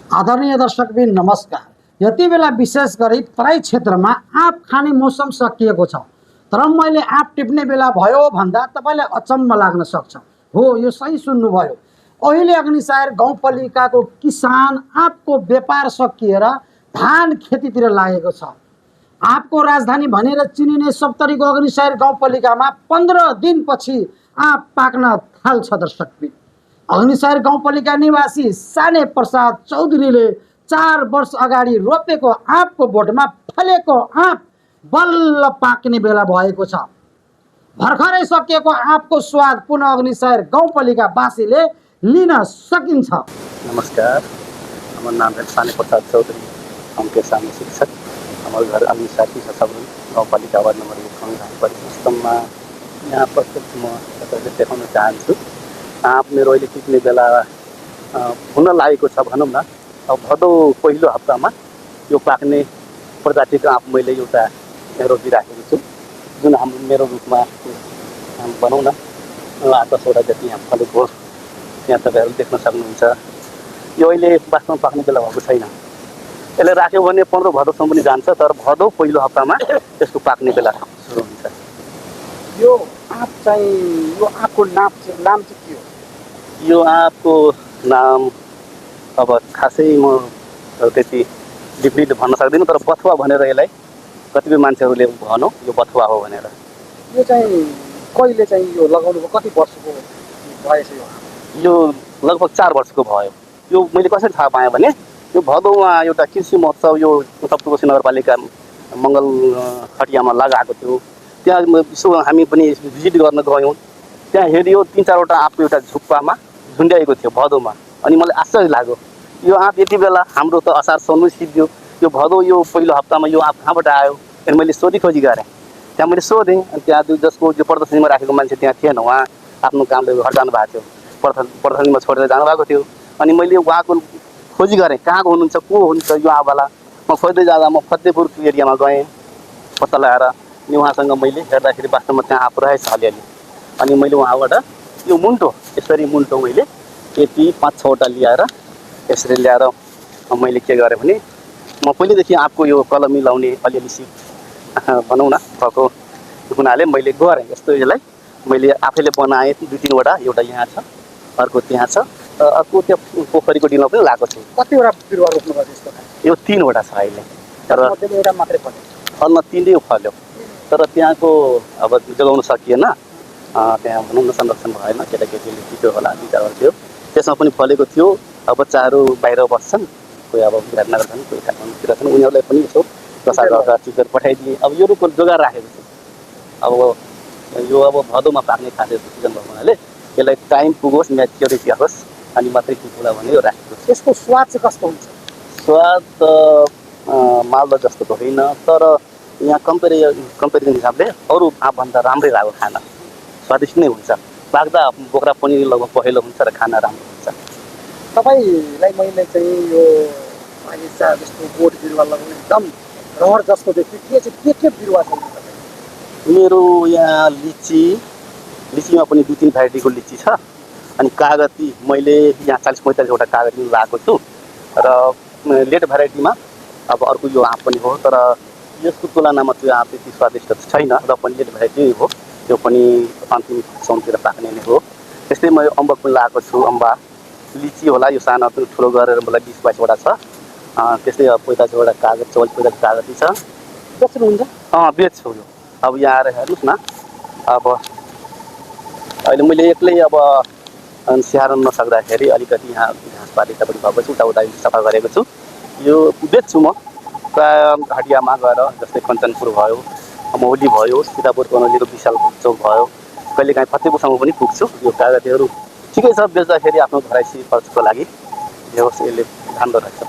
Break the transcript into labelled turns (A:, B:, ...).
A: आदरणीय दर्शकबिन नमस्कार। यति बेला विशेष गरी तराई क्षेत्रमा आँप खाने मौसम सकिएको छ, तर मैले आँप टिप्ने बेला भयो भन्दा तपाईँलाई अचम्म लाग्न सक्छ। हो, यो सही सुन्नुभयो। अहिले अग्निसार गाउँपालिकाको किसान आँपको व्यापार सकिएर धान खेतीतिर लागेको छ। आँपको राजधानी भनेर चिनिने सप्तरीको अग्निसार गाउँपालिकामा 15 दिनपछि आँप पाक्न थाल्छ। दर्शकबिन, अग्निसार गाउँपालिका निवासी साने प्रसाद चौधरीले 4 वर्ष अगाडि रोपेको आँपको बोटमा फलेको आँप बल्ल पाक्ने बेला भएको छ। भर्खरै सकिएको आँपको स्वाद पुनः अग्निसार गाउँपालिकावासीले लिन सकिन्छ।
B: नमस्कार, हमारा नाम है साने प्रसाद चौधरी। हम किसान शिक्षक। हमारे घर अग्निसार की सब गाँव पालिका वार्ड नंबर 1 वास्तव में यहाँ प्रत्यक्ष म तपाईँले देखाउन चाहन्छु। आँप मेरो अहिले टिप्ने बेला हुन लागेको छ भनौँ न। अब भदौ पहिलो हप्तामा यो पाक्ने प्रजातिको आँप मैले एउटा रोपिराखेको छु, जुन मेरो रूपमा भनौँ न 8-10वटा जति यहाँ फलेको यहाँ तपाईँहरू देख्न सक्नुहुन्छ। यो अहिले वास्तवमा पाक्ने बेला भएको छैन। यसले राख्यो भने 15 भदौसम्म पनि जान्छ, तर भदौ पहिलो हप्तामा त्यसको पाक्ने बेला सुरु हुन्छ।
C: यो आँप चाहिँ यो आँपको नाम चाहिँ के हो?
B: यो आँपको नाम अब खासै म त्यति डिपली भन्न सक्दिनँ, तर बथुवा भनेर यसलाई कतिपय मान्छेहरूले भनौँ यो बथुवा हो भनेर।
C: यो चाहिँ कहिले चाहिँ यो लगाउनु कति वर्षको भएछ?
B: यो लगभग 4 वर्षको भयो। यो मैले कसरी थाहा पाएँ भने यो भदौमा एउटा कृषि महोत्सव यो सप्तकोशी नगरपालिका मङ्गल खटियामा लगाएको थियो। त्यहाँ यसो हामी पनि भिजिट गर्न गयौँ। त्यहाँ हेऱ्यो 3-4वटा आँपको एउटा झुप्पामा झुन्ड्याएको थियो भदौमा। अनि मलाई आश्चर्य लाग्यो, यो आँप यति बेला हाम्रो त असार साउन सिद्धियो, यो भदौ यो पहिलो हप्तामा यो आँप कहाँबाट आयो? अनि मैले सोधी गरेँ। त्यहाँ मैले सोधेँ, अनि त्यहाँ जसको जो प्रदर्शनीमा राखेको मान्छे त्यहाँ थिएन, उहाँ आफ्नो कामले घर जानुभएको थियो, प्रदर्शनीमा छोडेर जानुभएको थियो। अनि मैले उहाँको खोजी गरेँ, कहाँको हुनुहुन्छ, को हुनुहुन्छ यो आँपवाला। म खोज्दै जाँदा म फतेपुर एरियामा गएँ पत्ता लगाएर। अनि उहाँसँग मैले हेर्दाखेरि वास्तवमा त्यहाँ आँप रहेछ अलिअलि। अनि मैले उहाँबाट यो मुन्टो यसरी मुन्टो मैले यति 5-6वटा ल्याएर यसरी ल्याएर मैले के गरेँ भने म पहिलेदेखि आँपको यो कलमी लाउने अलिअलि भनौँ न भएको हुनाले मैले गरेँ। यस्तो यसलाई मैले आफैले बनाएँ 2-3वटा, एउटा यहाँ छ, अर्को त्यहाँ छ, अर्को त्यो पोखरीको डिलमा पनि लगाएको छु।
C: कतिवटा बिरुवा रोप्नु भएको यस्तो?
B: यो 3वटा छ अहिले, तर
C: एउटा मात्रै फल्यो।
B: फल्न 3 फल्यो, तर त्यहाँको अब जोगाउन सकिएन। त्यहाँ भनौँ न संरक्षण भएन, केटाकेटीले टिप्यो होला, बिचार थियो। त्यसमा पनि फलेको थियो। अब बच्चाहरू बाहिर बस्छन्, कोही अब विराटनगर छन्, कोही काठमाडौँतिर छन्, उनीहरूलाई पनि यसो प्रसाद गरेर टिपेर पठाइदिएँ। अब यो रूपको जोगाएर राखेको छु। अब यो अब भदौमा पाक्ने खाले सिजन भएको हुनाले यसलाई टाइम पुगोस्, म्याच्योरिटी होस्, अनि मात्रै टिप्ला भने यो राखेको छु।
C: यसको स्वाद चाहिँ कस्तो हुन्छ?
B: स्वाद त मालदा जस्तो त होइन, तर यहाँ कम्पेरिजन हिसाबले अरू आँपभन्दा राम्रै लाग्यो। खाना स्वादिष्ट नै हुन्छ। पाक्दा बोक्रा पनि लगभग पहेँलो हुन्छ र खाना राम्रो हुन्छ।
C: तपाईँलाई मैले चाहिँ यो अग्निसार जस्तो बोट बिरुवा लगाउनु एकदम रहर जस्तो देख्छु। के बिरुवा छ
B: मेरो यहाँ लिचीमा पनि 2-3 भेराइटीको लिची छ। अनि कागती मैले यहाँ 40-45वटा कागती लगाएको छु, र लेट भेराइटीमा अब अर्को यो आँप पनि हो, तर यसको तुलनामा त्यो आँप त्यति स्वादिष्ट छैन, र पनि लेट भेराइटी हो। त्यो पनि अन्तिम साउनतिर पाक्ने नै हो। त्यस्तै मैले अम्बक पनि लगाएको छु। अम्बा लिची होला, यो सानो ठुलो गरेर मलाई 20-22वटा छ। त्यस्तै 45वटा कागज 44 कागती छ।
C: बेच्नुहुन्छ?
B: बेच्छु यो। अब यहाँ आएर हेर्नुहोस् न। अब अहिले मैले एक्लै अब स्याहार नसक्दाखेरि अलिकति यहाँ घाँसपात यतापट्टि भएको छु, उता सफा गरेको छु। यो बेच्छु म प्रायः हटियामा गएर, जस्तै कञ्चनपुर भयो, मौली भयो, सीतापुर कनौलीको विशाल चौक भयो, कहिलेकाहीँ फतेपुरसम्म पनि पुग्छु। यो कागतीहरू ठिकै छ, बेच्दाखेरि आफ्नो घराइसी खर्चको लागि जे होस् यसले राम्रो रहेछ।